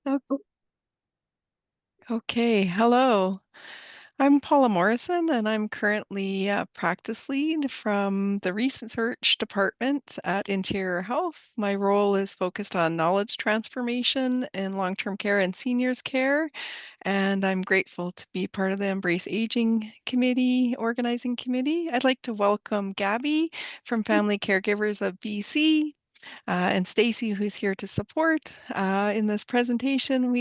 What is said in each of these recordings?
Oh, okay, hello. I'm Paula Morrison, and I'm currently a practice lead from the research department at Interior Health. My role is focused on knowledge transformation in long-term care and seniors care, and I'm grateful to be part of the Embrace Aging Committee, organizing committee. I'd like to welcome Gabi from Family Caregivers of BC. And Stacy, who's here to support in this presentation.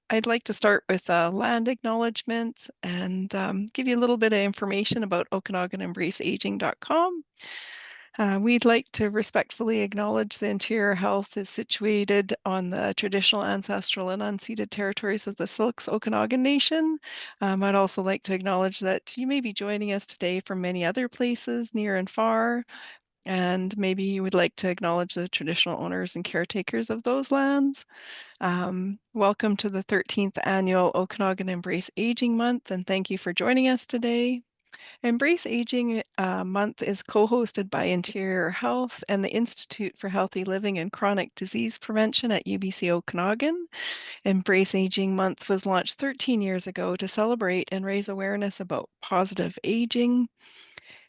I'd like to start with a land acknowledgement and give you a little bit of information about OkanaganEmbraceAging.com. We'd like to respectfully acknowledge the Interior Health is situated on the traditional, ancestral, and unceded territories of the Syilx Okanagan Nation. I'd also like to acknowledge that you may be joining us today from many other places, near and far, and maybe you would like to acknowledge the traditional owners and caretakers of those lands. Welcome to the 13th annual Okanagan Embrace Aging Month, and thank you for joining us today. Embrace Aging Month is co-hosted by Interior Health and the Institute for Healthy Living and Chronic Disease Prevention at UBC Okanagan. Embrace Aging Month was launched 13 years ago to celebrate and raise awareness about positive aging,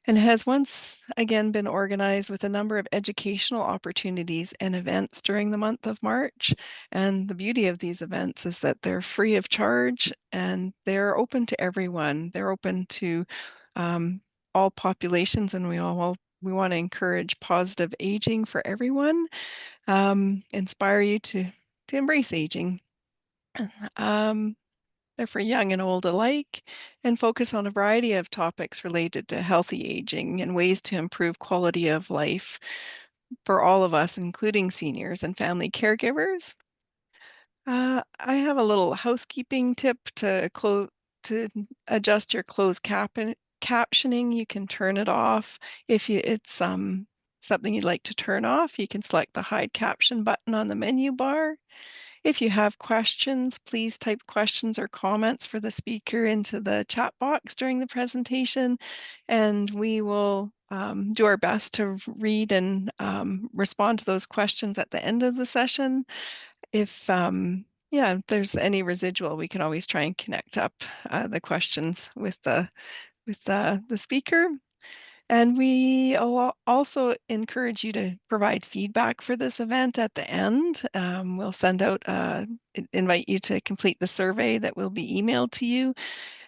and has once again been organized with a number of educational opportunities and events during the month of March. And the beauty of these events is that they're free of charge and they're open to everyone. They're open to all populations, and we want to encourage positive aging for everyone, inspire you to embrace aging. Um, they're for young and old alike, and focus on a variety of topics related to healthy aging and ways to improve quality of life for all of us, including seniors and family caregivers. I have a little housekeeping tip to adjust your captioning. You can turn it off if it's something you'd like to turn off. You can select the hide caption button on the menu bar. If you have questions, please type questions or comments for the speaker into the chat box during the presentation, and we will do our best to read and respond to those questions at the end of the session. If there's any residual, we can always try and connect up the questions with the speaker. And we also encourage you to provide feedback for this event at the end. We'll send out, invite you to complete the survey that will be emailed to you.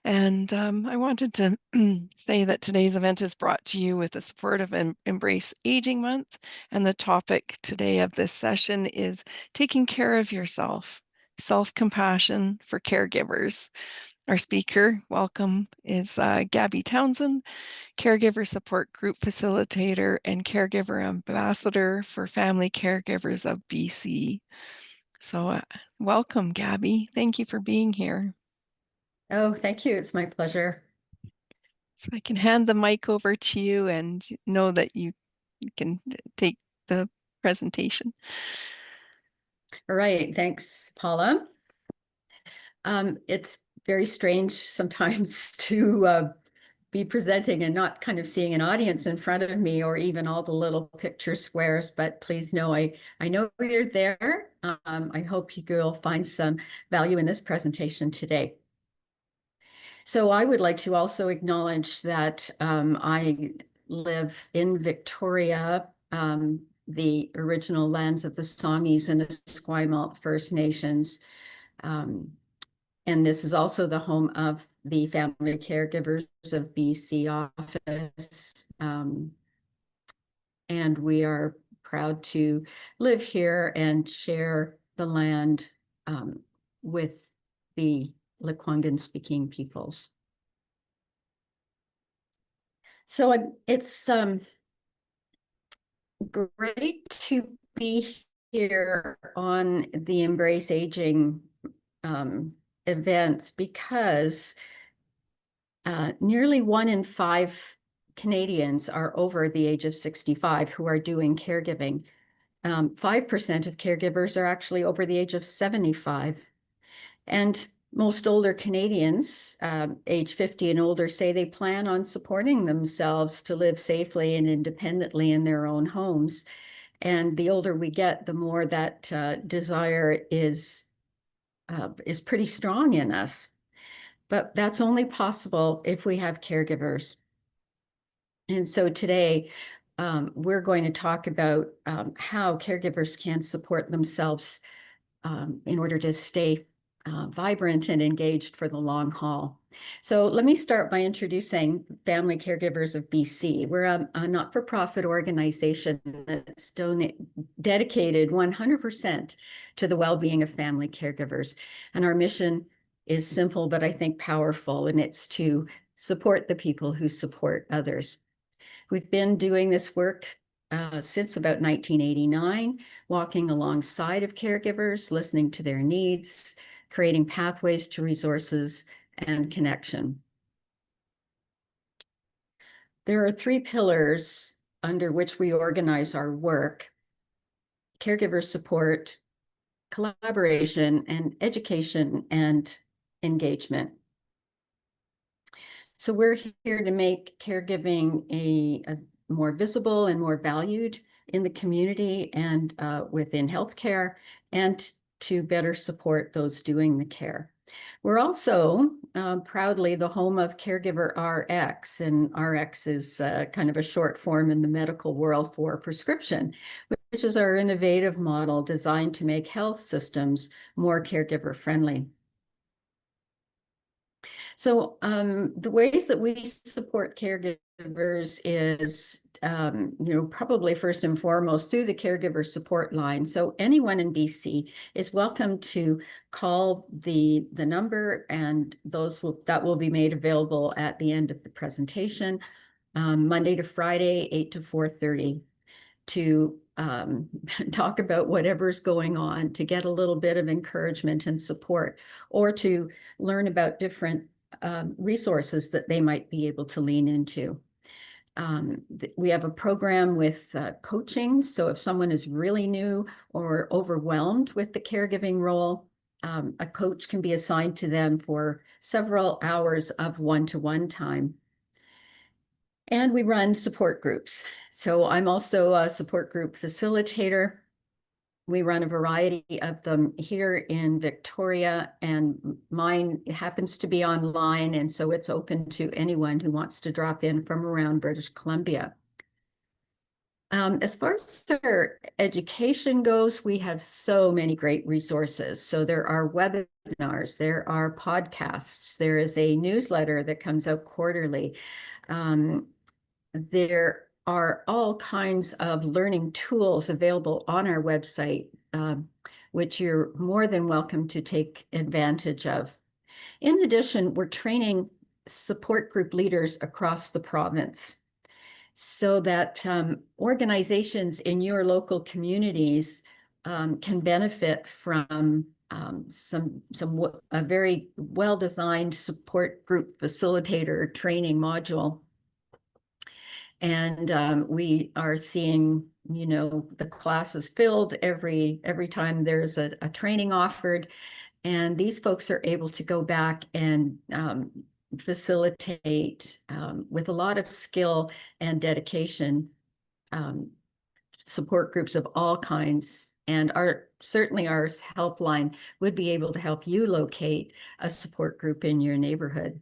And I wanted to say that today's event is brought to you with the support of Embrace Aging Month. And the topic today of this session is taking care of yourself, self-compassion for caregivers. Our speaker, welcome, is Gabi Townsend, Caregiver Support Group Facilitator and Caregiver Ambassador for Family Caregivers of BC. So welcome, Gabi. Thank you for being here. Oh, thank you. It's my pleasure. So I can hand the mic over to you and know that you can take the presentation. All right. Thanks, Paula. It's very strange sometimes to be presenting and not kind of seeing an audience in front of me or even all the little picture squares, but please know I know you're there. I hope you'll find some value in this presentation today. So I would like to also acknowledge that I live in Victoria, the original lands of the Songhees and Esquimalt First Nations. And this is also the home of the Family Caregivers of BC office. And we are proud to live here and share the land with the Lekwungen speaking peoples. So it's great to be here on the Embrace Aging events because nearly 1 in 5 Canadians are over the age of 65 who are doing caregiving. 5% of caregivers are actually over the age of 75. And most older Canadians, age 50 and older, say they plan on supporting themselves to live safely and independently in their own homes. And the older we get, the more that desire is is pretty strong in us. But that's only possible if we have caregivers. And so today, we're going to talk about how caregivers can support themselves in order to stay vibrant and engaged for the long haul. So let me start by introducing Family Caregivers of BC. We're a not-for-profit organization that's dedicated 100% to the well-being of family caregivers. And our mission is simple, but I think powerful, and it's to support the people who support others. We've been doing this work since about 1989, walking alongside of caregivers, listening to their needs, creating pathways to resources and connection. There are three pillars under which we organize our work: caregiver support, collaboration, and education and engagement. So we're here to make caregiving a more visible and more valued in the community and within healthcare, and to better support those doing the care. We're also proudly the home of Caregiver RX, and RX is kind of a short form in the medical world for prescription, which is our innovative model designed to make health systems more caregiver friendly. So the ways that we support caregivers is, probably first and foremost through the Caregiver Support Line. So anyone in BC is welcome to call the number, and that will be made available at the end of the presentation, Monday to Friday, 8 to 4:30, to talk about whatever's going on, to get a little bit of encouragement and support, or to learn about different resources that they might be able to lean into. We have a program with coaching. So if someone is really new or overwhelmed with the caregiving role, a coach can be assigned to them for several hours of one-to-one time. And we run support groups. So I'm also a support group facilitator. We run a variety of them here in Victoria, and mine happens to be online, and so it's open to anyone who wants to drop in from around British Columbia. As far as our education goes, we have so many great resources. So there are webinars, there are podcasts, there is a newsletter that comes out quarterly. There are all kinds of learning tools available on our website, which you're more than welcome to take advantage of. In addition, we're training support group leaders across the province so that organizations in your local communities can benefit from a very well-designed support group facilitator training module. And we are seeing, the classes filled every time there's a training offered. And these folks are able to go back and facilitate with a lot of skill and dedication support groups of all kinds. And certainly our helpline would be able to help you locate a support group in your neighborhood.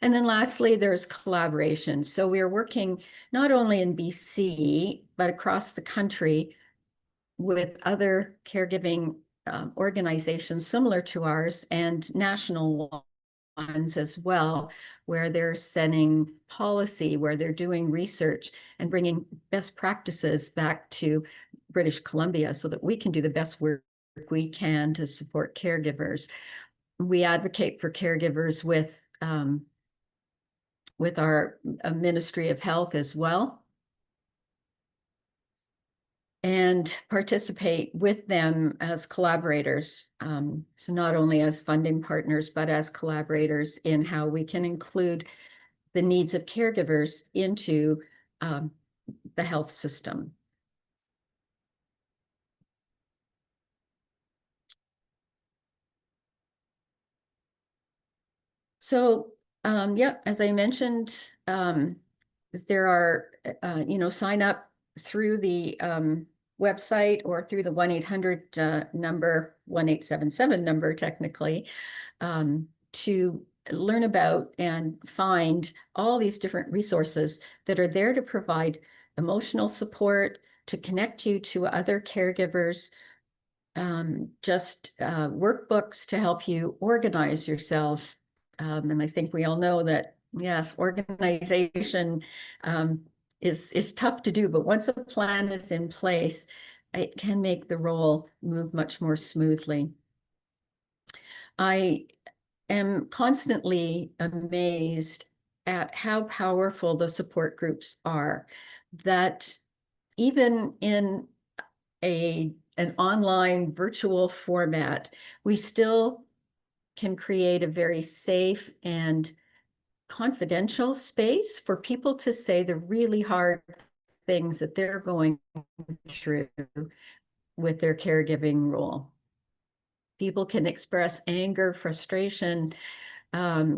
And then lastly, there's collaboration. So we are working not only in BC, but across the country with other caregiving organizations similar to ours, and national ones as well, where they're setting policy, where they're doing research and bringing best practices back to British Columbia so that we can do the best work we can to support caregivers. We advocate for caregivers with our Ministry of Health as well, and participate with them as collaborators. So not only as funding partners, but as collaborators in how we can include the needs of caregivers into the health system. So, as I mentioned, there are, sign up through the website or through the 1-800 number, 1877 number technically, to learn about and find all these different resources that are there to provide emotional support, to connect you to other caregivers, just workbooks to help you organize yourselves. And I think we all know that, yes, organization is tough to do, but once a plan is in place, it can make the role move much more smoothly. I am constantly amazed at how powerful the support groups are, that even in an online virtual format, we still can create a very safe and confidential space for people to say the really hard things that they're going through with their caregiving role. People can express anger, frustration,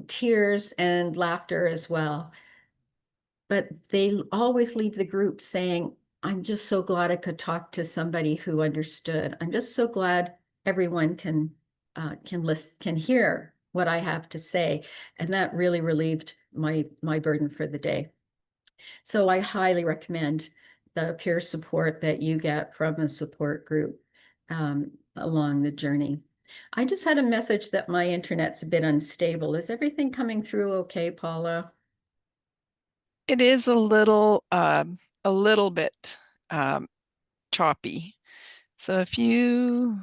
tears, and laughter as well. But they always leave the group saying, I'm just so glad I could talk to somebody who understood. I'm just so glad everyone can hear what I have to say. And that really relieved my burden for the day. So I highly recommend the peer support that you get from a support group along the journey. I just had a message that my internet's a bit unstable. Is everything coming through okay, Paula? It is a little bit um, choppy. So if you,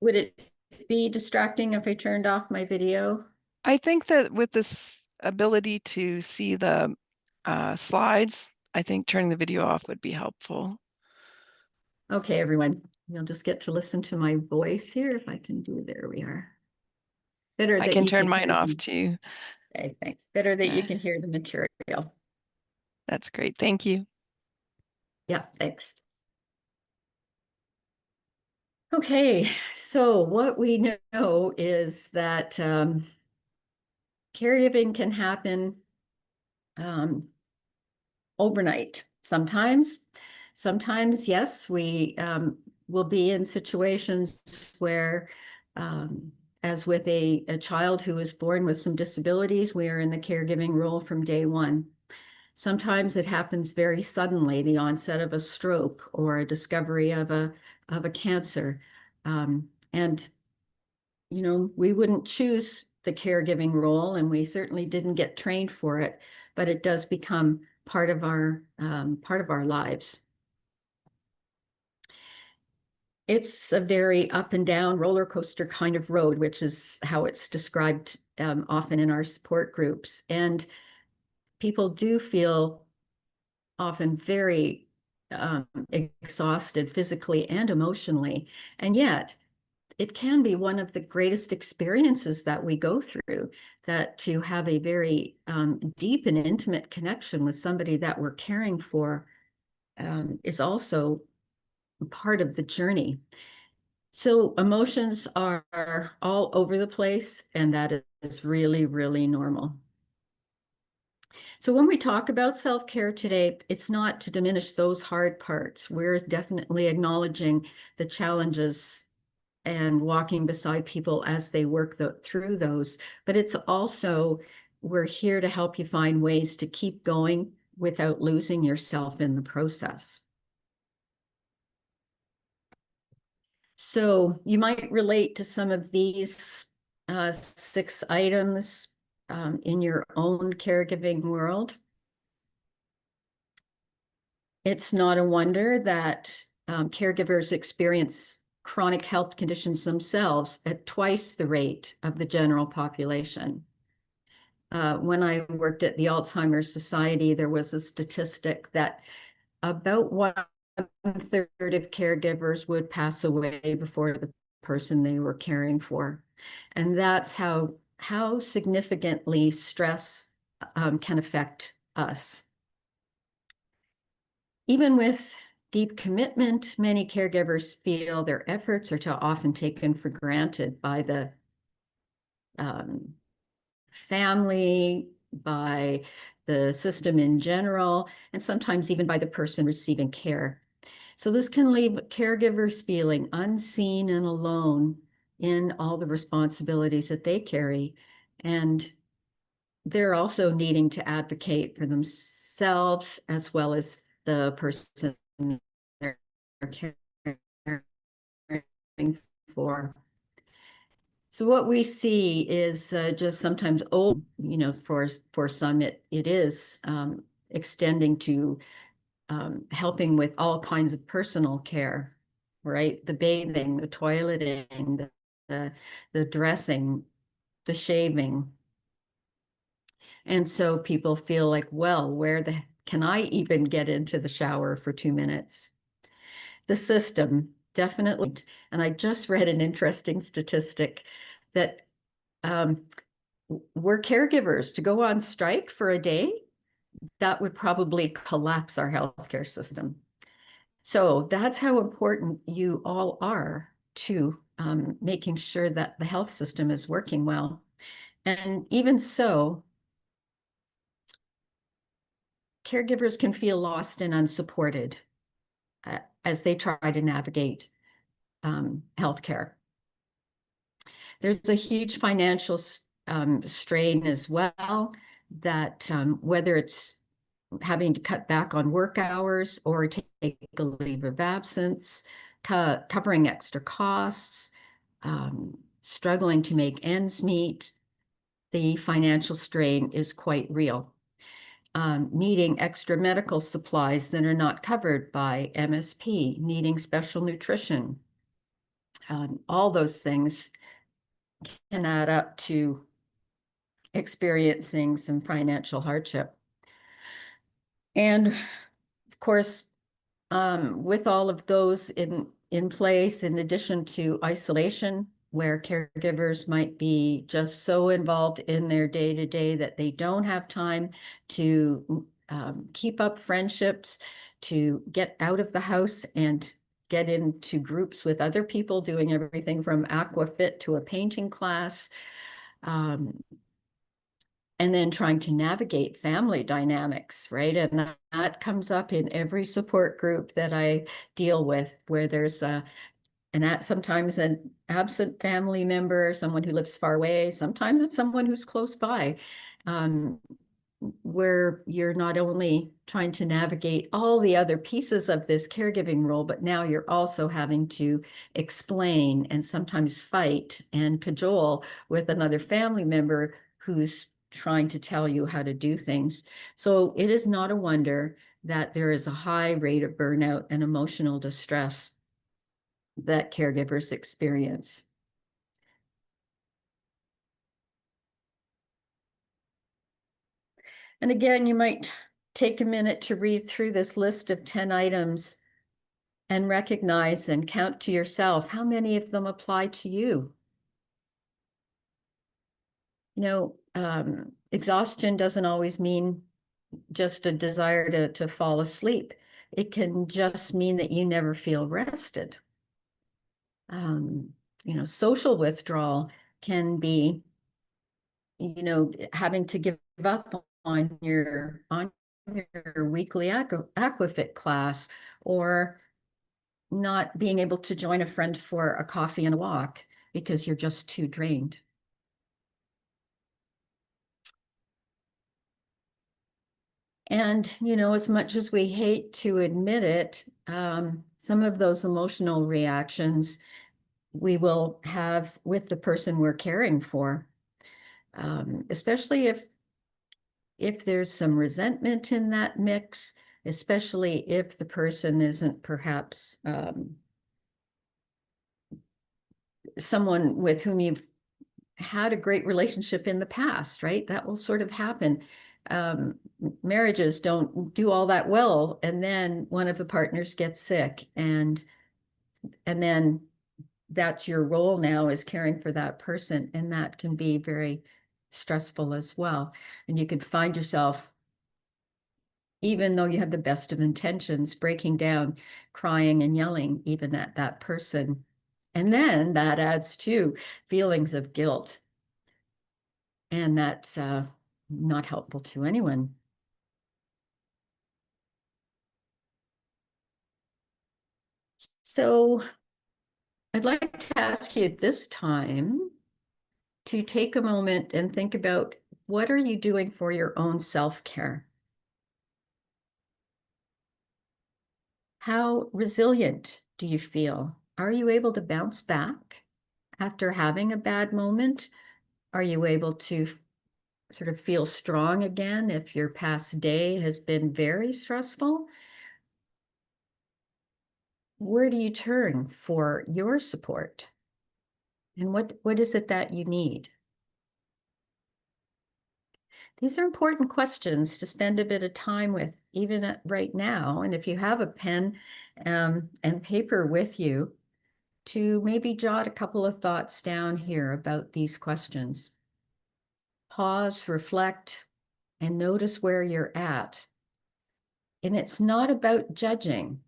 Would it be distracting if I turned off my video? I think that with this ability to see the slides, I think turning the video off would be helpful. Okay, everyone, you'll just get to listen to my voice here if I can do, there we are. Better I that can you turn can mine hear off me. too. Okay, thanks. Better that you Uh, can hear the material. that's great. Thank you. Yeah, thanks. Okay, so what we know is that caregiving can happen um, overnight. Sometimes, yes, we will be in situations where, as with a child who is born with some disabilities, we are in the caregiving role from day one. Sometimes it happens very suddenly, the onset of a stroke or a discovery of a cancer. And we wouldn't choose the caregiving role, and we certainly didn't get trained for it, but it does become part of our lives. It's a very up and down roller coaster kind of road, which is how it's described often in our support groups. And people do feel often very exhausted physically and emotionally. And yet, it can be one of the greatest experiences that we go through, that to have a very deep and intimate connection with somebody that we're caring for is also part of the journey. So emotions are all over the place, and that is really, really normal. So when we talk about self-care today, it's not to diminish those hard parts. We're definitely acknowledging the challenges and walking beside people as they work through those. But it's also, we're here to help you find ways to keep going without losing yourself in the process. So you might relate to some of these 6 items in your own caregiving world. It's not a wonder that caregivers experience chronic health conditions themselves at twice the rate of the general population. When I worked at the Alzheimer's Society, there was a statistic that about 1/3 of caregivers would pass away before the person they were caring for. And that's how significantly stress can affect us. Even with deep commitment, many caregivers feel their efforts are too often taken for granted by the um, family, by the system in general, and sometimes even by the person receiving care. So this can leave caregivers feeling unseen and alone in all the responsibilities that they carry. And they're also needing to advocate for themselves as well as the person they're caring for. So what we see is just sometimes for some it is extending to helping with all kinds of personal care, right? The bathing, the toileting, the, the dressing, the shaving. And so people feel like, well, where the can I even get into the shower for 2 minutes? The system definitely. And I just read an interesting statistic that um, we're caregivers to go on strike for a day, that would probably collapse our healthcare system. So that's how important you all are to making sure that the health system is working well. And even so, caregivers can feel lost and unsupported as they try to navigate healthcare. There's a huge financial strain as well, that whether it's having to cut back on work hours or take a leave of absence, covering extra costs, struggling to make ends meet, the financial strain is quite real. Needing extra medical supplies that are not covered by MSP, needing special nutrition, all those things can add up to experiencing some financial hardship. And of course, with all of those in place, in addition to isolation, where caregivers might be just so involved in their day-to-day that they don't have time to keep up friendships, to get out of the house and get into groups with other people doing everything from aquafit to a painting class. Um, and then trying to navigate family dynamics, right? And that comes up in every support group that I deal with, where there's sometimes an absent family member, someone who lives far away. Sometimes it's someone who's close by, um, where you're not only trying to navigate all the other pieces of this caregiving role, but now you're also having to explain and sometimes fight and cajole with another family member who's trying to tell you how to do things. So it is not a wonder that there is a high rate of burnout and emotional distress that caregivers experience. And again, you might take a minute to read through this list of 10 items and recognize and count to yourself how many of them apply to you. Exhaustion doesn't always mean just a desire to fall asleep. It can just mean that you never feel rested. Social withdrawal can be, having to give up on your weekly aquafit class, or not being able to join a friend for a coffee and a walk because you're just too drained. And, as much as we hate to admit it, some of those emotional reactions we will have with the person we're caring for, especially if there's some resentment in that mix, especially if the person isn't perhaps someone with whom you've had a great relationship in the past, right? That will sort of happen. Marriages don't do all that well, and then one of the partners gets sick, and then that's your role now, is caring for that person, and that can be very stressful as well. And you could find yourself, even though you have the best of intentions, breaking down, crying and yelling even at that person. And then that adds to feelings of guilt. And that's not helpful to anyone. So I'd like to ask you at this time to take a moment and think about what are you doing for your own self-care? How resilient do you feel? Are you able to bounce back after having a bad moment? Are you able to sort of feel strong again if your past day has been very stressful? Where do you turn for your support? And what is it that you need? These are important questions to spend a bit of time with, even right now. And if you have a pen and paper with you, to maybe jot a couple of thoughts down here about these questions. Pause, reflect, and notice where you're at. And it's not about judging.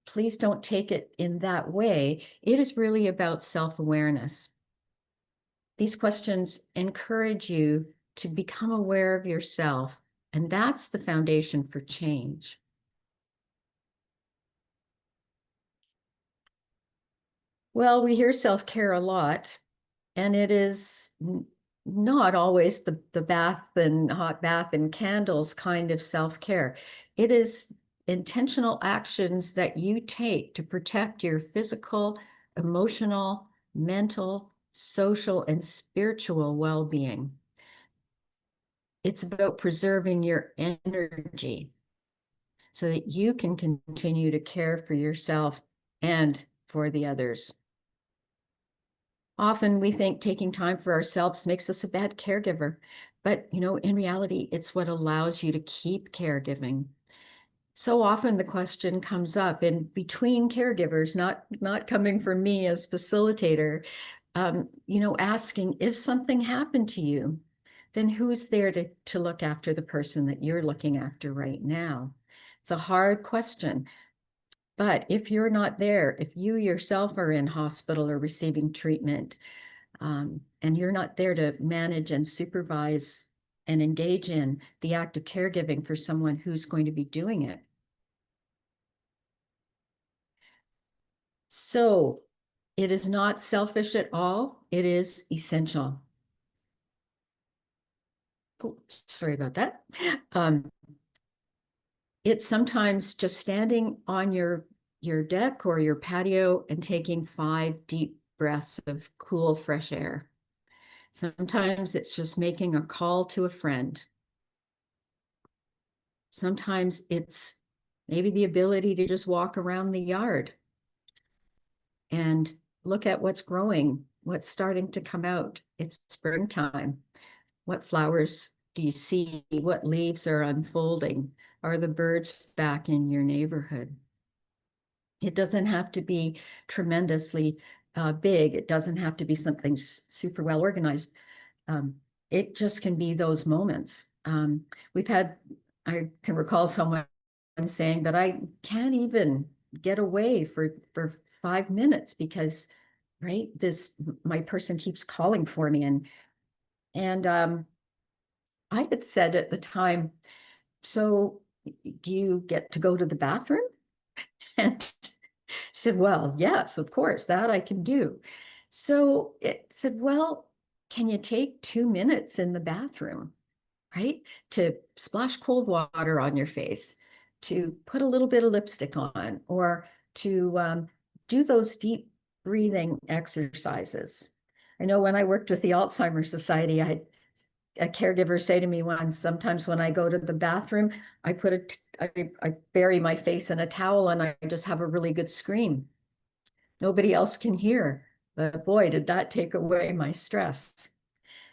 Please don't take it in that way. It is really about self-awareness. These questions encourage you to become aware of yourself, and that's the foundation for change. Well, we hear self-care a lot, and it is not always the bath and hot bath and candles kind of self-care. It is intentional actions that you take to protect your physical, emotional, mental, social, and spiritual well-being. It's about preserving your energy so that you can continue to care for yourself and for the others. Often we think taking time for ourselves makes us a bad caregiver, but in reality, it's what allows you to keep caregiving. So often the question comes up in between caregivers, not coming from me as facilitator, asking if something happened to you, then who's there to look after the person that you're looking after right now? It's a hard question, but if you're not there, if you yourself are in hospital or receiving treatment, and you're not there to manage and supervise and engage in the act of caregiving for someone who's going to be doing it. So it is not selfish at all. It is essential. Oh, sorry about that. It's sometimes just standing on your deck or your patio and taking 5 deep breaths of cool, fresh air. Sometimes it's just making a call to a friend. Sometimes it's maybe the ability to just walk around the yard and look at what's growing, what's starting to come out. It's springtime. What flowers do you see? What leaves are unfolding? Are the birds back in your neighborhood? It doesn't have to be tremendously big. It doesn't have to be something super well organized. It just can be those moments. I can recall someone saying that I can't even get away for 5 minutes because, right, my person keeps calling for me. And I had said at the time, so do you get to go to the bathroom? And she said, well, yes, of course, that I can do. So it said, well, can you take 2 minutes in the bathroom, right? To splash cold water on your face, to put a little bit of lipstick on, or to do those deep breathing exercises. I know when I worked with the Alzheimer's Society, I had a caregiver say to me once, sometimes when I go to the bathroom, I bury my face in a towel and I just have a really good scream. Nobody else can hear, but boy, did that take away my stress.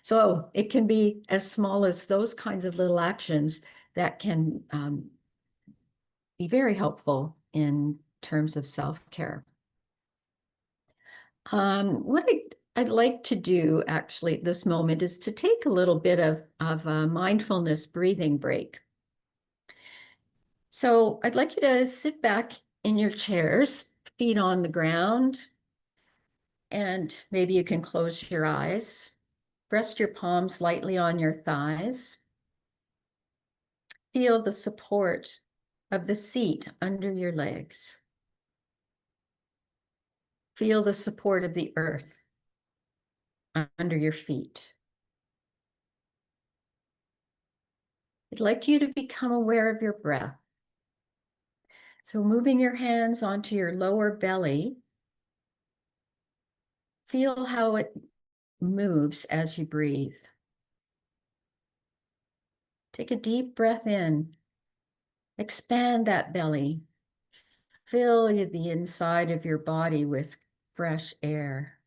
So it can be as small as those kinds of little actions that can be very helpful in terms of self-care. What I'd like to do actually at this moment is to take a little bit of a mindfulness breathing break. So I'd like you to sit back in your chairs, feet on the ground, and maybe you can close your eyes. Rest your palms lightly on your thighs. Feel the support of the seat under your legs. Feel the support of the earth under your feet. I'd like you to become aware of your breath. So moving your hands onto your lower belly, feel how it moves as you breathe. Take a deep breath in. Expand that belly. Fill the inside of your body with fresh air.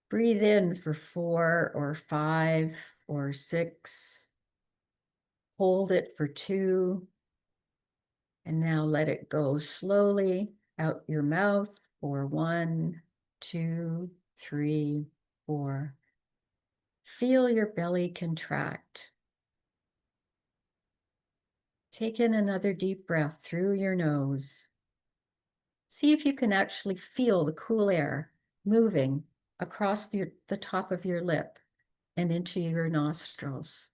Breathe in for 4 or 5 or 6. Hold it for 2. And now let it go slowly out your mouth for 1, 2, 3, 4. Feel your belly contract. Take in another deep breath through your nose. See if you can actually feel the cool air moving across the top of your lip and into your nostrils.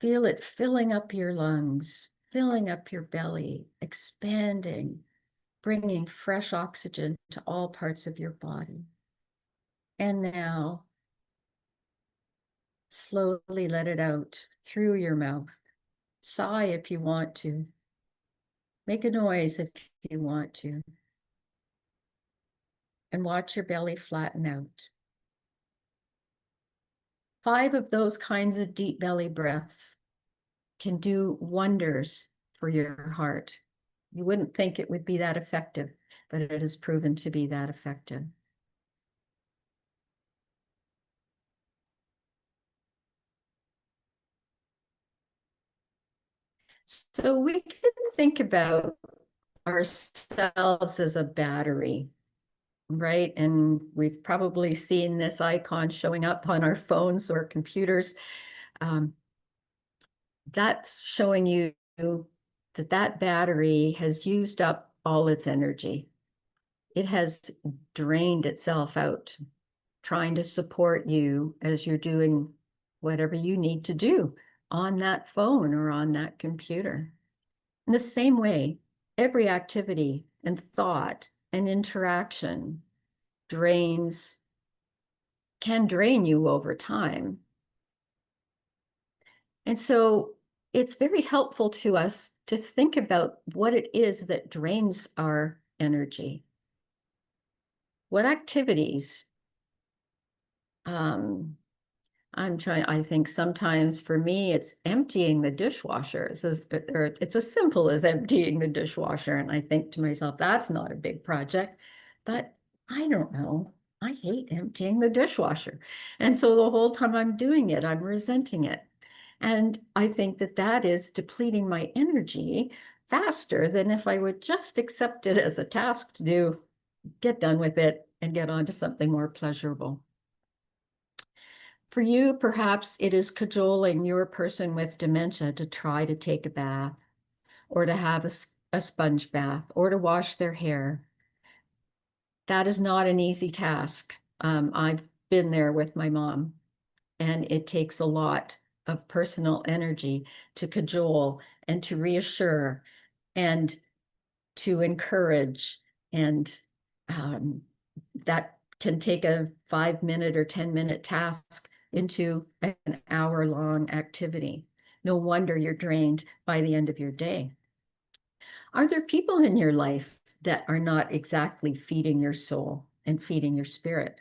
Feel it filling up your lungs, filling up your belly, expanding, bringing fresh oxygen to all parts of your body. And now, slowly let it out through your mouth. Sigh if you want to. Make a noise if you want to. And watch your belly flatten out. 5 of those kinds of deep belly breaths can do wonders for your heart. You wouldn't think it would be that effective, but it has proven to be that effective. So we can think about ourselves as a battery, right? And we've probably seen this icon showing up on our phones or computers. That's showing you that that battery has used up all its energy. It has drained itself out, trying to support you as you're doing whatever you need to do on that phone or on that computer. In the same way, every activity and thought and interaction can drain you over time. And so it's very helpful to us to think about what it is that drains our energy. What activities I think sometimes for me, it's emptying the dishwasher. It's as simple as emptying the dishwasher. And I think to myself, that's not a big project, but I don't know. I hate emptying the dishwasher. And so the whole time I'm doing it, I'm resenting it. And I think that that is depleting my energy faster than if I would just accept it as a task to do, get done with it, and get on to something more pleasurable. For you, perhaps it is cajoling your person with dementia to try to take a bath or to have a sponge bath or to wash their hair. That is not an easy task. I've been there with my mom, and it takes a lot of personal energy to cajole and to reassure and to encourage. And that can take a 5-minute or 10-minute task into an hour-long activity. No wonder you're drained by the end of your day. Are there people in your life that are not exactly feeding your soul and feeding your spirit?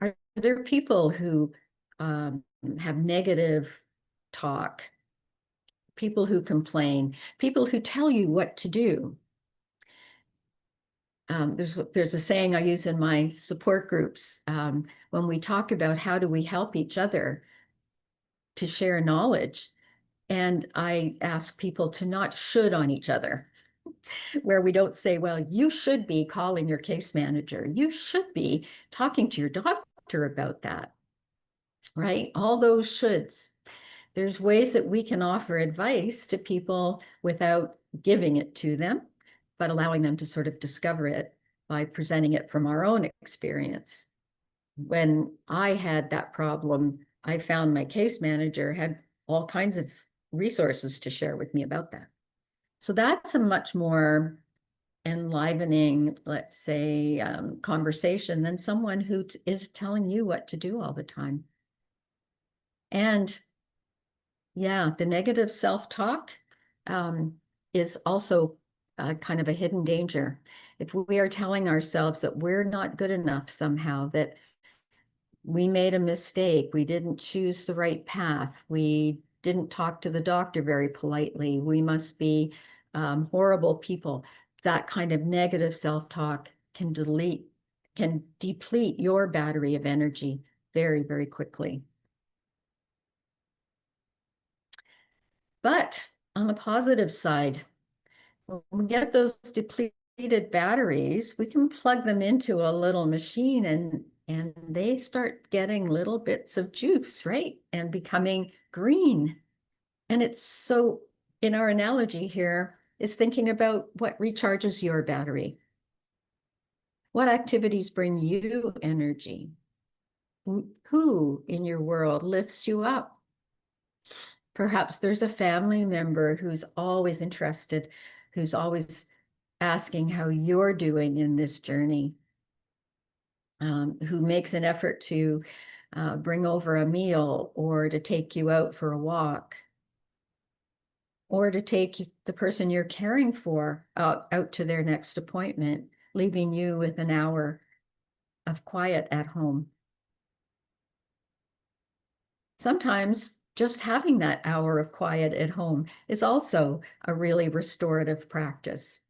Are there people who have negative talk, people who complain, people who tell you what to do? There's a saying I use in my support groups when we talk about how do we help each other to share knowledge. And I ask people to not should on each other, where we don't say, well, you should be calling your case manager. You should be talking to your doctor about that, right? All those shoulds. There's ways that we can offer advice to people without giving it to them, but allowing them to sort of discover it by presenting it from our own experience. When I had that problem, I found my case manager had all kinds of resources to share with me about that. So that's a much more enlivening, let's say, conversation than someone who is telling you what to do all the time. And yeah, the negative self-talk is also kind of a hidden danger. If we are telling ourselves that we're not good enough somehow, that we made a mistake, we didn't choose the right path, we didn't talk to the doctor very politely, we must be horrible people, that kind of negative self-talk can deplete your battery of energy very, very quickly. But on the positive side, when we get those depleted batteries, we can plug them into a little machine and they start getting little bits of juice, right? And becoming green. And it's so, in our analogy here, is thinking about what recharges your battery. What activities bring you energy? Who in your world lifts you up? Perhaps there's a family member who's always interested, who's always asking how you're doing in this journey, who makes an effort to bring over a meal or to take you out for a walk, or to take the person you're caring for out to their next appointment, leaving you with an hour of quiet at home. Sometimes just having that hour of quiet at home is also a really restorative practice.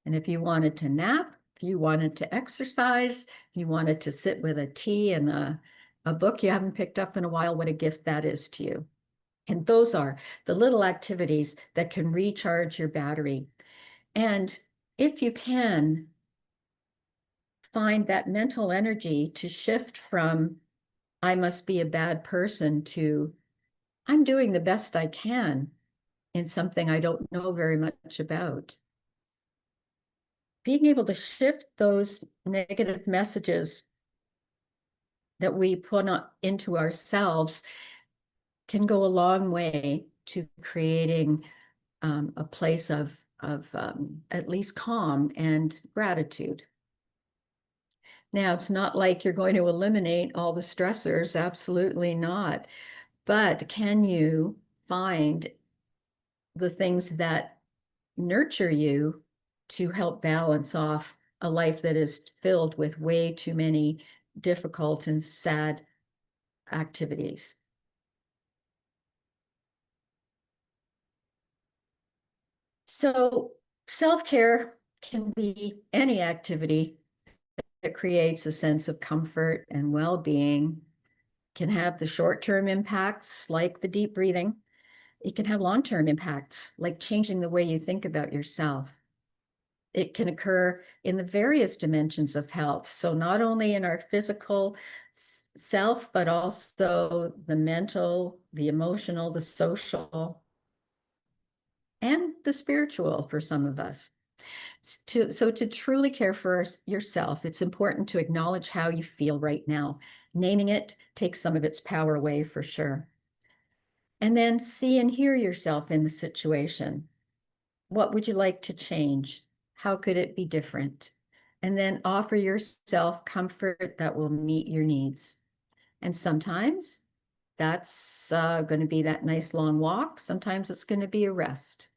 And if you wanted to nap, if you wanted to exercise, if you wanted to sit with a tea and a book you haven't picked up in a while, what a gift that is to you. And those are the little activities that can recharge your battery. And if you can, find that mental energy to shift from, I must be a bad person, to, I'm doing the best I can in something I don't know very much about. Being able to shift those negative messages that we put into ourselves can go a long way to creating a place of at least calm and gratitude. Now, it's not like you're going to eliminate all the stressors, absolutely not. But can you find the things that nurture you to help balance off a life that is filled with way too many difficult and sad activities? So self-care can be any activity that creates a sense of comfort and well-being, can have the short-term impacts like the deep breathing. It can have long-term impacts like changing the way you think about yourself. It can occur in the various dimensions of health. So not only in our physical self, but also the mental, the emotional, the social, and the spiritual for some of us. So to truly care for yourself, it's important to acknowledge how you feel right now. Naming it takes some of its power away for sure. And then see and hear yourself in the situation. What would you like to change? How could it be different? And then offer yourself comfort that will meet your needs. And sometimes that's going to be that nice long walk. Sometimes it's going to be a rest.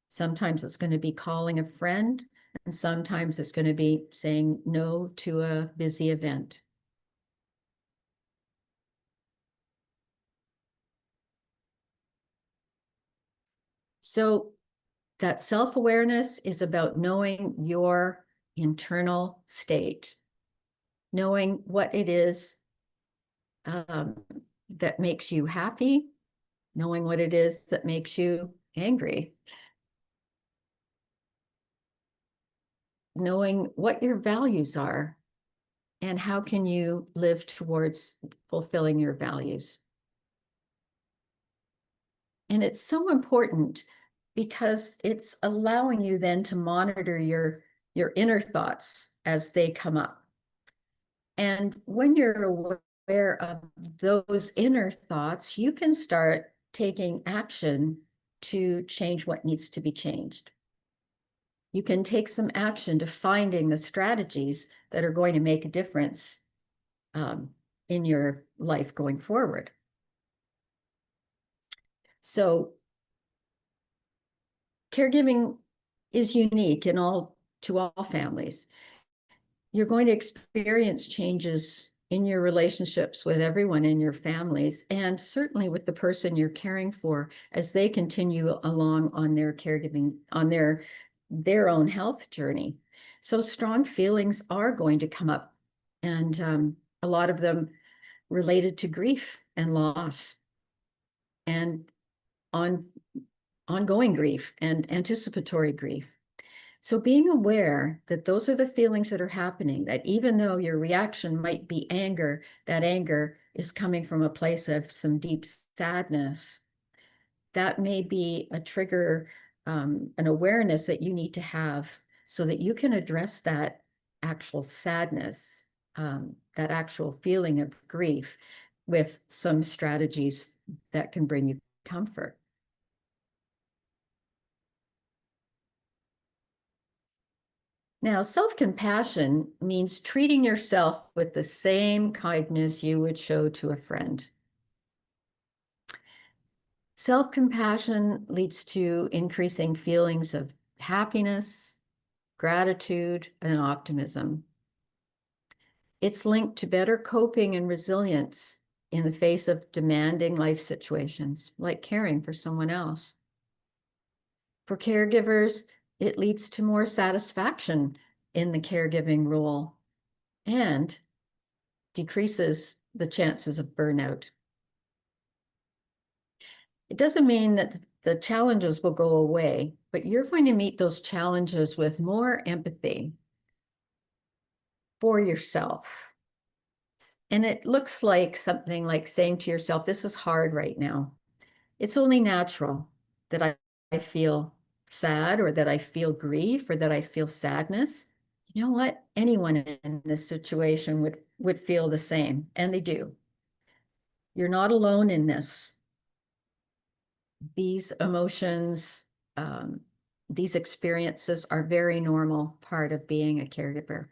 Sometimes it's going to be calling a friend. And sometimes it's going to be saying no to a busy event. So that self-awareness is about knowing your internal state, knowing what it is that makes you happy, knowing what it is that makes you angry, knowing what your values are, and how can you live towards fulfilling your values. And it's so important because it's allowing you then to monitor your inner thoughts as they come up. And when you're aware of those inner thoughts, you can start taking action to change what needs to be changed. You can take some action to finding the strategies that are going to make a difference in your life going forward. So caregiving is unique to all families. You're going to experience changes in your relationships with everyone in your families, and certainly with the person you're caring for as they continue along on their caregiving, on their own health journey. So strong feelings are going to come up, and a lot of them related to grief and loss and ongoing grief and anticipatory grief. So being aware that those are the feelings that are happening, that even though your reaction might be anger, that anger is coming from a place of some deep sadness, that may be a trigger, an awareness that you need to have so that you can address that actual sadness, that actual feeling of grief with some strategies that can bring you comfort. Now, self-compassion means treating yourself with the same kindness you would show to a friend. Self-compassion leads to increasing feelings of happiness, gratitude, and optimism. It's linked to better coping and resilience in the face of demanding life situations, like caring for someone else. For caregivers, it leads to more satisfaction in the caregiving role and decreases the chances of burnout. It doesn't mean that the challenges will go away, but you're going to meet those challenges with more empathy for yourself. And it looks like something like saying to yourself, this is hard right now. It's only natural that I feel sad, or that I feel grief, or that I feel sadness. You know what? Anyone in this situation would feel the same, and they do. You're not alone in this. These emotions, these experiences are very normal part of being a caregiver.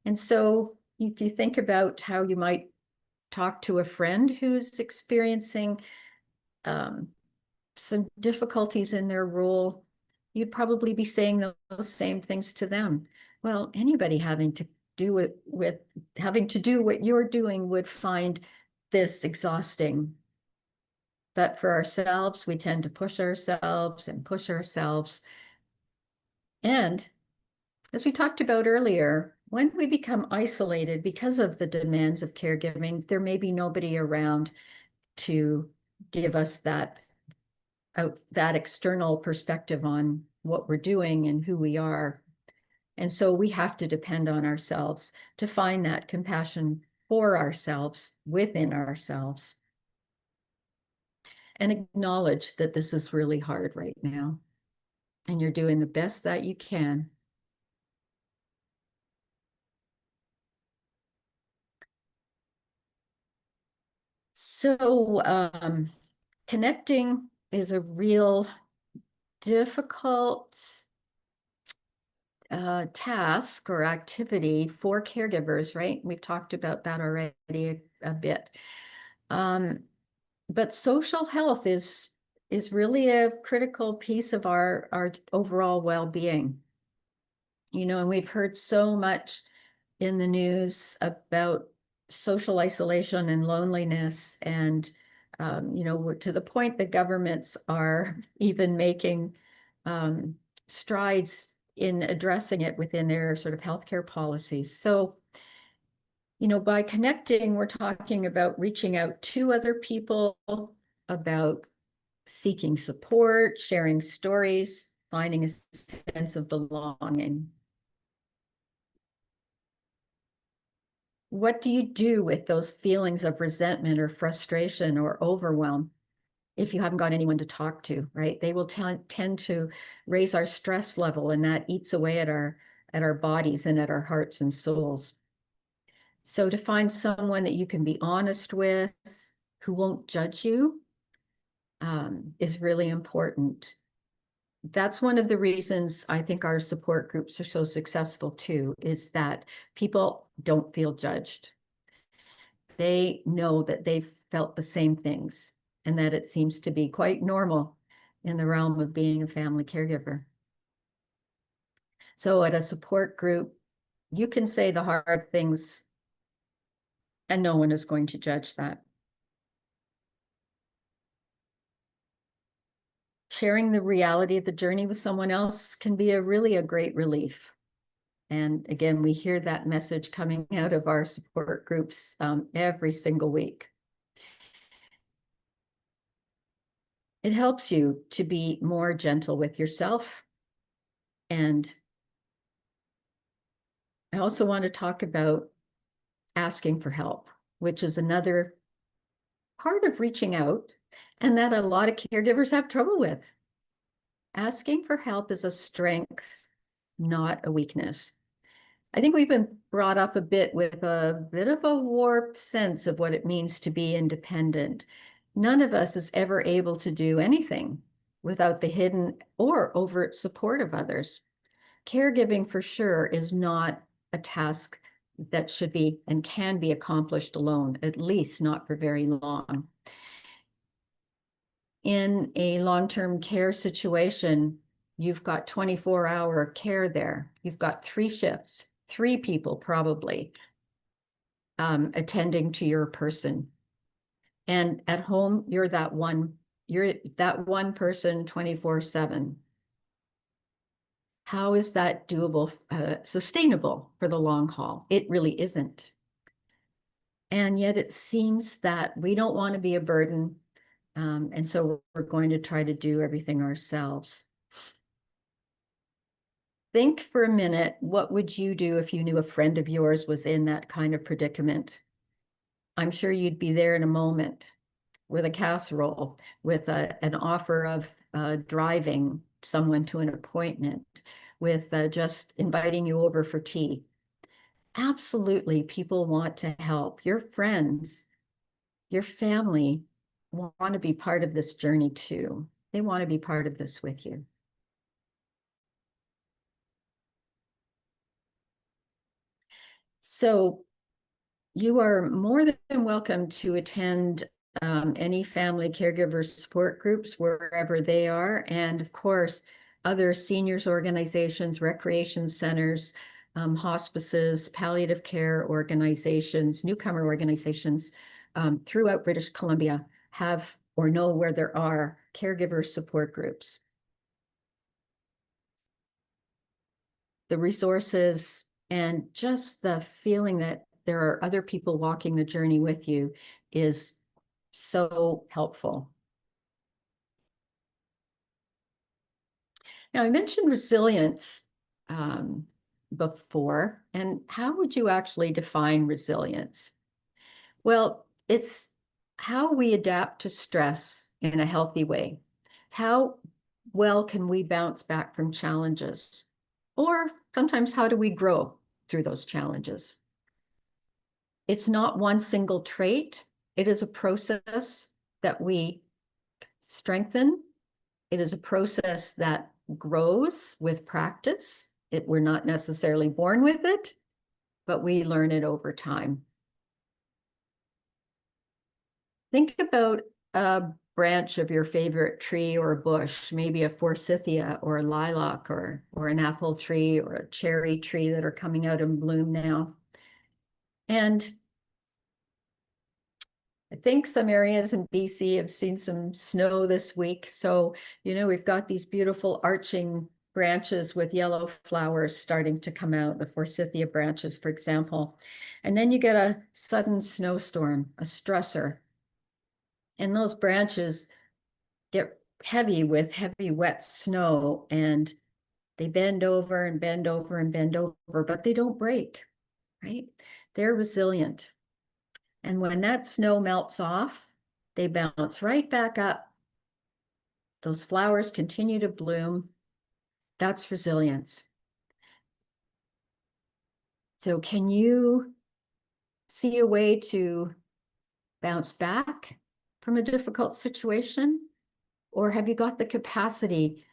And so if you think about how you might talk to a friend who's experiencing some difficulties in their role, you'd probably be saying those same things to them. Well, anybody having to do what you're doing would find this exhausting. But for ourselves, we tend to push ourselves and push ourselves. And as we talked about earlier, when we become isolated because of the demands of caregiving, there may be nobody around to give us that external perspective on what we're doing and who we are. And so we have to depend on ourselves to find that compassion for ourselves, within ourselves, and acknowledge that this is really hard right now, and you're doing the best that you can. So connecting is a real difficult task or activity for caregivers, right? We've talked about that already a bit. But social health is really a critical piece of our overall well-being. You know, and we've heard so much in the news about social isolation and loneliness, and you know, to the point that governments are even making strides in addressing it within their sort of healthcare policies. So, you know, by connecting, we're talking about reaching out to other people, about seeking support, sharing stories, finding a sense of belonging. What do you do with those feelings of resentment or frustration or overwhelm if you haven't got anyone to talk to, right? They will tend to raise our stress level, and that eats away at our bodies and at our hearts and souls. So to find someone that you can be honest with, who won't judge you, is really important. That's one of the reasons I think our support groups are so successful too, is that people don't feel judged. They know that they've felt the same things and that it seems to be quite normal in the realm of being a family caregiver. So at a support group, you can say the hard things and no one is going to judge that. Sharing the reality of the journey with someone else can be really a great relief. And again, we hear that message coming out of our support groups every single week. It helps you to be more gentle with yourself. And I also want to talk about asking for help, which is another part of reaching out and that a lot of caregivers have trouble with. Asking for help is a strength, not a weakness. I think we've been brought up a bit with a bit of a warped sense of what it means to be independent. None of us is ever able to do anything without the hidden or overt support of others. Caregiving for sure is not a task that should be and can be accomplished alone, at least not for very long. In a long-term care situation, you've got 24-hour care there. You've got 3 shifts, 3 people probably attending to your person. And at home, you're that one person 24/7. How is that doable, sustainable for the long haul? It really isn't. And yet it seems that we don't want to be a burden. And so we're going to try to do everything ourselves. Think for a minute, what would you do if you knew a friend of yours was in that kind of predicament? I'm sure you'd be there in a moment with a casserole, with an offer of driving someone to an appointment, with just inviting you over for tea. Absolutely, people want to help. Your friends, your family want to be part of this journey too. They want to be part of this with you. So you are more than welcome to attend any family caregiver support groups wherever they are. And of course, other seniors organizations, recreation centers, hospices, palliative care organizations, newcomer organizations throughout British Columbia have or know where there are caregiver support groups. The resources and just the feeling that there are other people walking the journey with you is so helpful. Now, I mentioned resilience before, and how would you actually define resilience? Well, it's how we adapt to stress in a healthy way. How well can we bounce back from challenges? Or sometimes, how do we grow through those challenges? It's not one single trait. It is a process that we strengthen. It is a process that grows with practice. We're not necessarily born with it, but we learn it over time. Think about a branch of your favorite tree or bush, maybe a forsythia or a lilac or an apple tree or a cherry tree that are coming out in bloom now. And I think some areas in BC have seen some snow this week. So, we've got these beautiful arching branches with yellow flowers starting to come out, the forsythia branches, for example. And then you get a sudden snowstorm, a stressor. And those branches get heavy with heavy, wet snow, and they bend over and bend over and bend over, but they don't break, right? They're resilient. And when that snow melts off, they bounce right back up. Those flowers continue to bloom. That's resilience. So can you see a way to bounce back from a difficult situation? Or have you got the capacity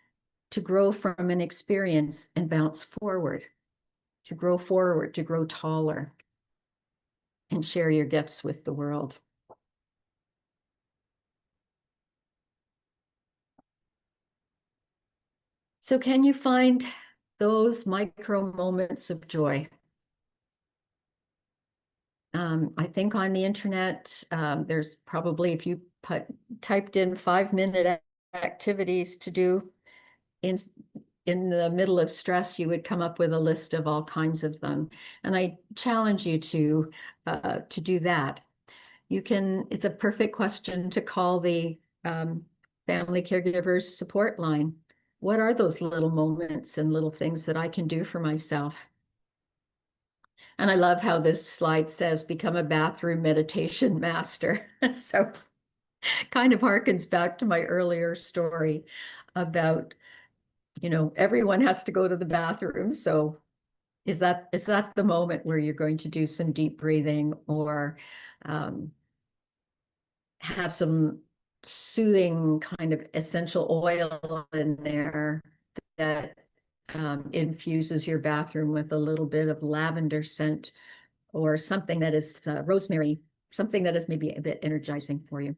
to grow from an experience and bounce forward, to grow taller, and share your gifts with the world? So can you find those micro moments of joy? I think on the internet, there's probably, if you typed in 5-minute activities to do in the middle of stress, you would come up with a list of all kinds of them. And I challenge you to do that. It's a perfect question to call the Family Caregivers Support Line. What are those little moments and little things that I can do for myself? And I love how this slide says, become a bathroom meditation master. So kind of harkens back to my earlier story about, everyone has to go to the bathroom. So is that the moment where you're going to do some deep breathing or have some soothing kind of essential oil in there that infuses your bathroom with a little bit of lavender scent or something that is rosemary, something that is maybe a bit energizing for you.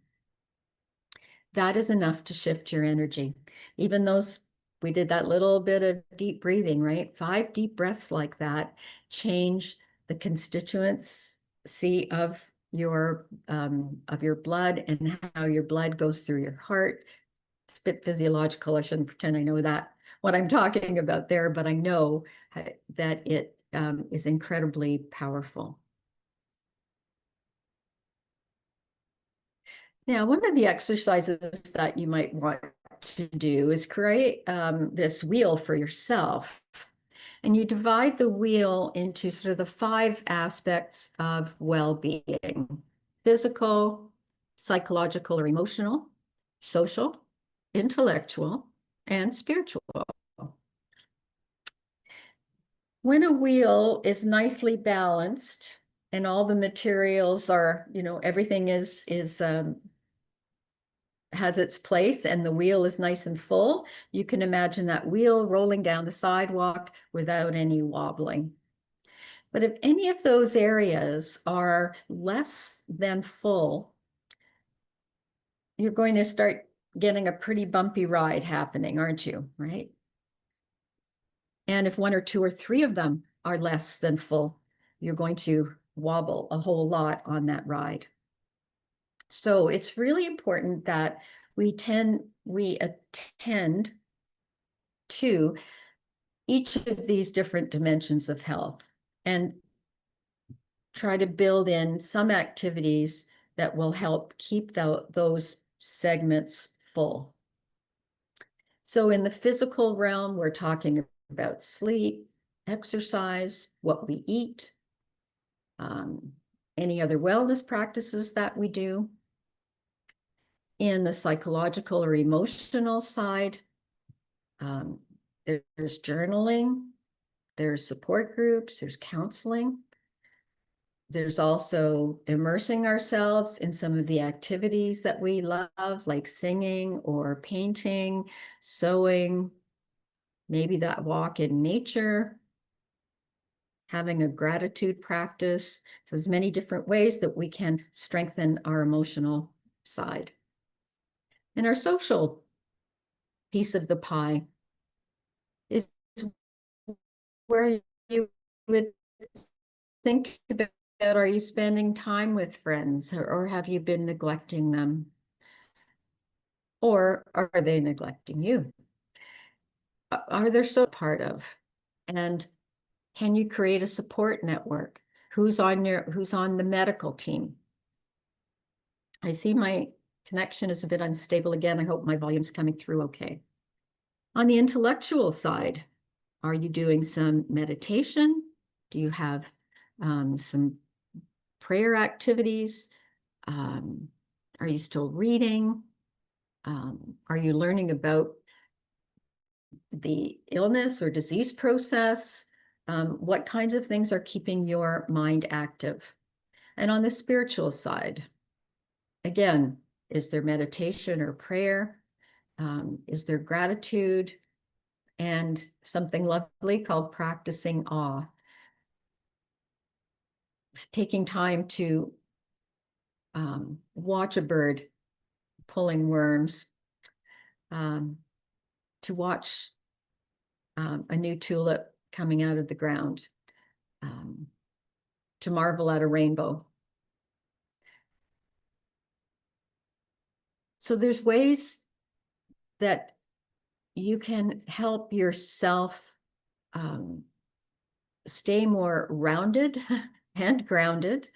That is enough to shift your energy. Even those, we did that little bit of deep breathing, right? 5 deep breaths like that change the constituency of your blood and how your blood goes through your heart. It's a bit physiological. I shouldn't pretend I know that what I'm talking about there, but I know that it is incredibly powerful. Now, one of the exercises that you might want to do is create this wheel for yourself. And you divide the wheel into sort of the 5 aspects of well-being: physical, psychological or emotional, social, intellectual, and spiritual. When a wheel is nicely balanced and all the materials are, everything has its place and the wheel is nice and full, you can imagine that wheel rolling down the sidewalk without any wobbling. But if any of those areas are less than full, you're going to start getting a pretty bumpy ride happening, aren't you? Right? And if 1 or 2 or 3 of them are less than full, you're going to wobble a whole lot on that ride. So it's really important that we attend to each of these different dimensions of health and try to build in some activities that will help keep those segments full. So in the physical realm, we're talking about sleep, exercise, what we eat, any other wellness practices that we do. In the psychological or emotional side, there's journaling, there's support groups, there's counseling. There's also immersing ourselves in some of the activities that we love, like singing or painting, sewing, maybe that walk in nature, having a gratitude practice. So there's many different ways that we can strengthen our emotional side. And our social piece of the pie is where you would think about, are you spending time with friends or have you been neglecting them? Or are they neglecting you? Are there so part of? And can you create a support network? Who's on the medical team? I see my connection is a bit unstable again. I hope my volume's coming through okay. On the intellectual side, are you doing some meditation? Do you have some prayer activities? Are you still reading? Are you learning about the illness or disease process? What kinds of things are keeping your mind active? And on the spiritual side, again, is there meditation or prayer? is there gratitude and something lovely called practicing awe. Taking time to watch a bird pulling worms, to watch a new tulip coming out of the ground, to marvel at a rainbow. So there's ways that you can help yourself stay more rounded and grounded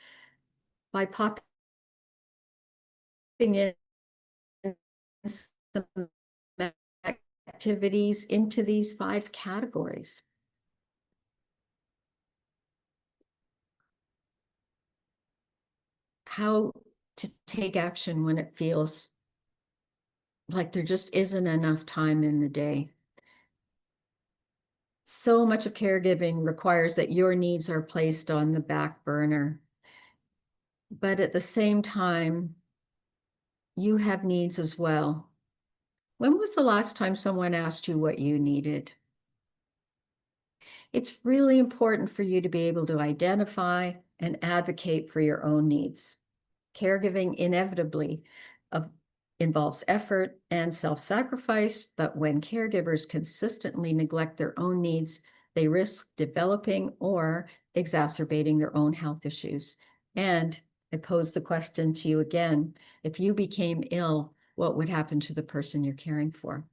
by popping in some activities into these 5 categories. How to take action when it feels like there just isn't enough time in the day. So much of caregiving requires that your needs are placed on the back burner. But at the same time, you have needs as well. When was the last time someone asked you what you needed? It's really important for you to be able to identify and advocate for your own needs. Caregiving inevitably involves effort and self-sacrifice, but when caregivers consistently neglect their own needs, they risk developing or exacerbating their own health issues. And I pose the question to you again, if you became ill, what would happen to the person you're caring for?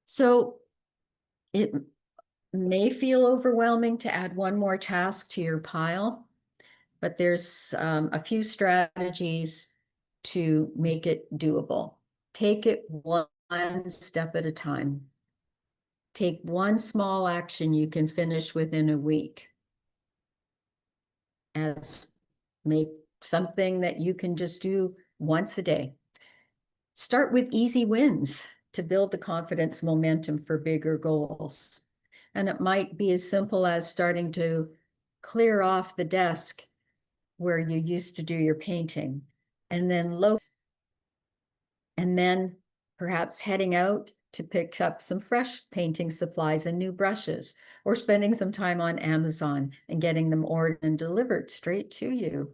So it may feel overwhelming to add one more task to your pile, but there's a few strategies to make it doable. Take it one step at a time. Take one small action you can finish within a week. As make something that you can just do once a day. Start with easy wins to build the confidence momentum for bigger goals. And it might be as simple as starting to clear off the desk where you used to do your painting, and then perhaps heading out to pick up some fresh painting supplies and new brushes, or spending some time on Amazon and getting them ordered and delivered straight to you.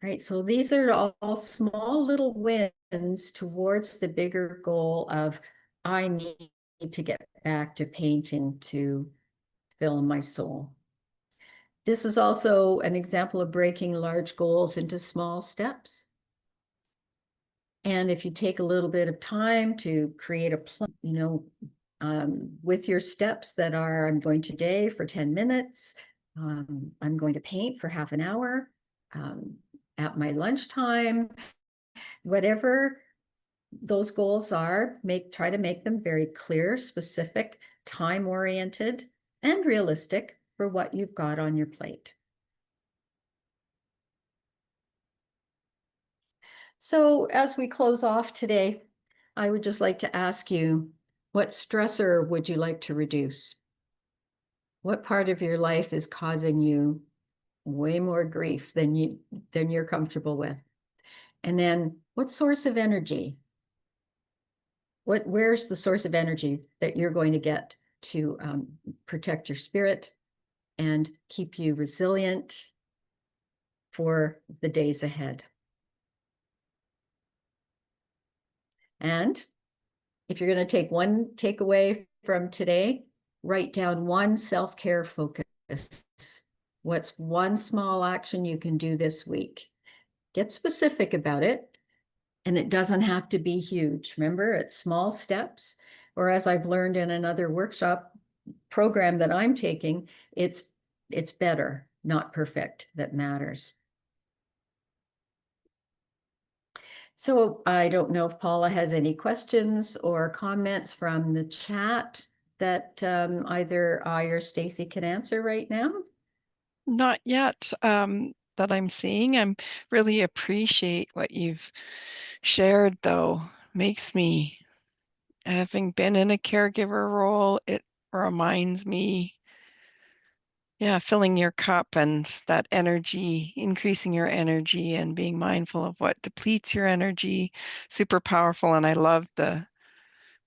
Right, so these are all small little wins towards the bigger goal of I need to get back to painting to fill my soul. This is also an example of breaking large goals into small steps. And if you take a little bit of time to create a plan, with your steps that are, I'm going today for 10 minutes, I'm going to paint for half an hour, at my lunchtime, whatever those goals are, try to make them very clear, specific, time-oriented, and realistic for what you've got on your plate. So as we close off today, I would just like to ask you, what stressor would you like to reduce? What part of your life is causing you way more grief than you're comfortable with? And then what source of energy? Where's the source of energy that you're going to get to protect your spirit and keep you resilient for the days ahead? And if you're going to take one takeaway from today, write down one self-care focus. What's one small action you can do this week? Get specific about it. And it doesn't have to be huge. Remember, it's small steps. Or as I've learned in another workshop program that I'm taking, it's better, not perfect, that matters. So I don't know if Paula has any questions or comments from the chat that either I or Stacy can answer right now. Not yet, that I'm seeing. I'm really appreciate what you've shared, though. Makes me, having been in a caregiver role, it reminds me yeah, filling your cup and that energy, increasing your energy and being mindful of what depletes your energy, super powerful. And I love the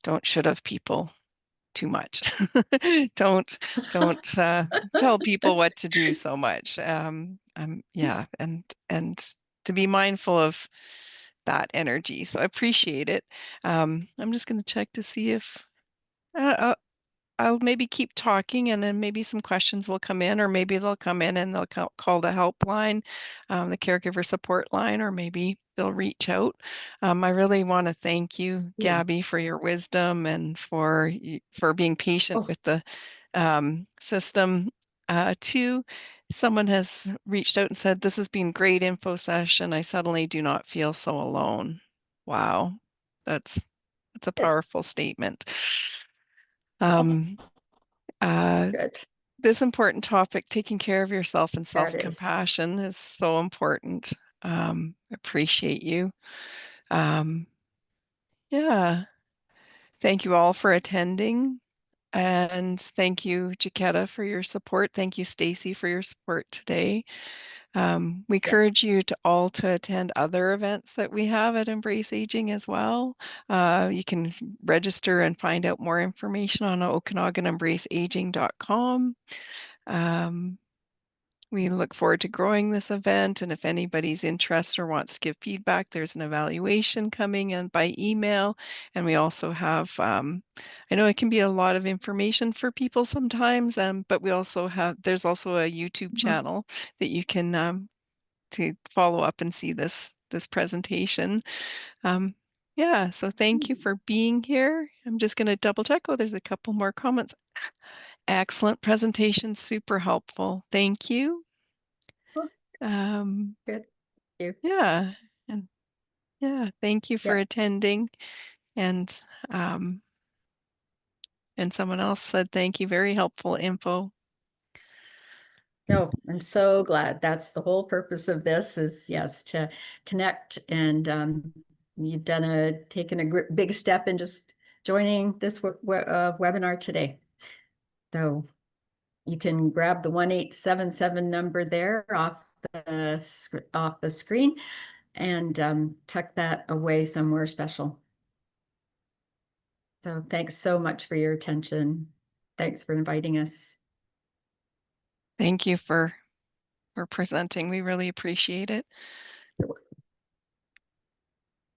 don't should have people too much. Don't don't tell people what to do so much. Yeah, and to be mindful of that energy. So I appreciate it. I'm just going to check to see if I'll maybe keep talking and then maybe some questions will come in, or maybe they'll come in and they'll call the helpline, the caregiver support line, or maybe they'll reach out. I really want to thank you, Ooh. Gabby, for your wisdom and for being patient Oh, with the system. Two, someone has reached out and said, "This has been great info session. I suddenly do not feel so alone." Wow, that's that's a good. powerful statement. Oh, Um, uh, good. this important topic, taking care of yourself and That is. self-compassion, is so important. Appreciate you. Um, yeah, thank you all for attending. And thank you, Jaquetta, for your support. Thank you, Stacy, for your support today. We Yeah. encourage you to all to attend other events that we have at Embrace Aging as well. You can register and find out more information on OkanaganEmbraceAging.com. Um, we look forward to growing this event, and if anybody's interested or wants to give feedback, there's an evaluation coming in by email. And we also have, I know it can be a lot of information for people sometimes, but we also have, there's also a YouTube Mhm. channel that you can to follow up and see this presentation. Um, yeah, so thank you for being here. I'm just going to double check. Oh, there's a couple more comments. Excellent presentation, super helpful. Thank you. Oh, Um, good. You. yeah, and yeah, thank you for Yep. attending. And um, and someone else said thank you, very helpful info. No, I'm so glad. That's the whole purpose of this is, yes, to connect. And you've taken a big step in just joining this webinar today. So you can grab the 1877 number there off the screen and tuck that away somewhere special. So thanks so much for your attention. Thanks for inviting us. Thank you for presenting. We really appreciate it.